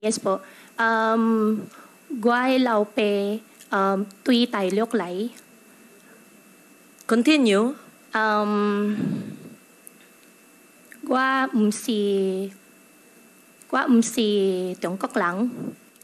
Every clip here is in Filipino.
Yes po. Guay lao pe tui tai liok lai. Continue. Gua si Tiongkok lang.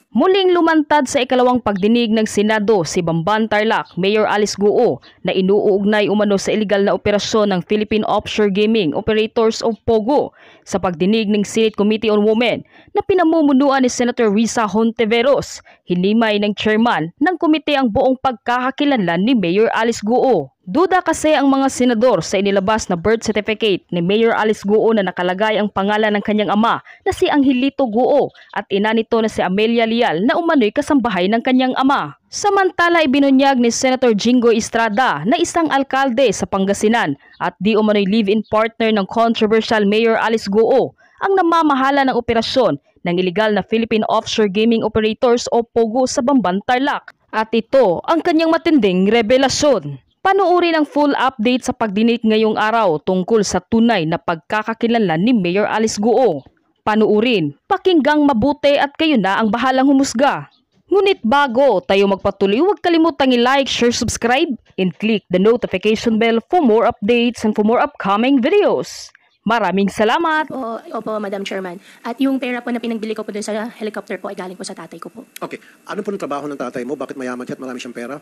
Muling lumantad sa ikalawang pagdinig ng Senado si Bamban Tarlac, Mayor Alice Guo, na inuugnay umano sa iligal na operasyon ng Philippine Offshore Gaming Operators o POGO sa pagdinig ng Senate Committee on Women na pinamumunuan ni Senator Risa Hontiveros. Hinimay ng chairman ng komite ang buong pagkakakilanlan ni Mayor Alice Guo. Duda kasi ang mga senador sa inilabas na birth certificate ni Mayor Alice Guo na nakalagay ang pangalan ng kanyang ama na si Angelito Guo at ina nito na si Amelia Lial na umano'y kasambahay ng kanyang ama. Samantala ibinunyag ni Senator Jingoy Estrada na isang alkalde sa Pangasinan at di umano'y live-in partner ng controversial Mayor Alice Guo ang namamahala ng operasyon ng iligal na Philippine Offshore Gaming Operators o POGO sa Bamban Tarlac. At ito ang kanyang matinding revelasyon. Panuuri ang full update sa pagdinig ngayong araw tungkol sa tunay na pagkakakilanlan ni Mayor Alice Guo. Panuurin, pakinggang mabuti at kayo na ang bahalang humusga. Ngunit bago tayo magpatuloy, huwag kalimutang i-like, share, subscribe, and click the notification bell for more updates and for more upcoming videos. Maraming salamat! Opo, Madam Chairman. At yung pera po na pinagbili ko po doon sa helicopter po ay galing po sa tatay ko po. Okay. Ano po ng trabaho ng tatay mo? Bakit mayaman siya at marami siyang pera?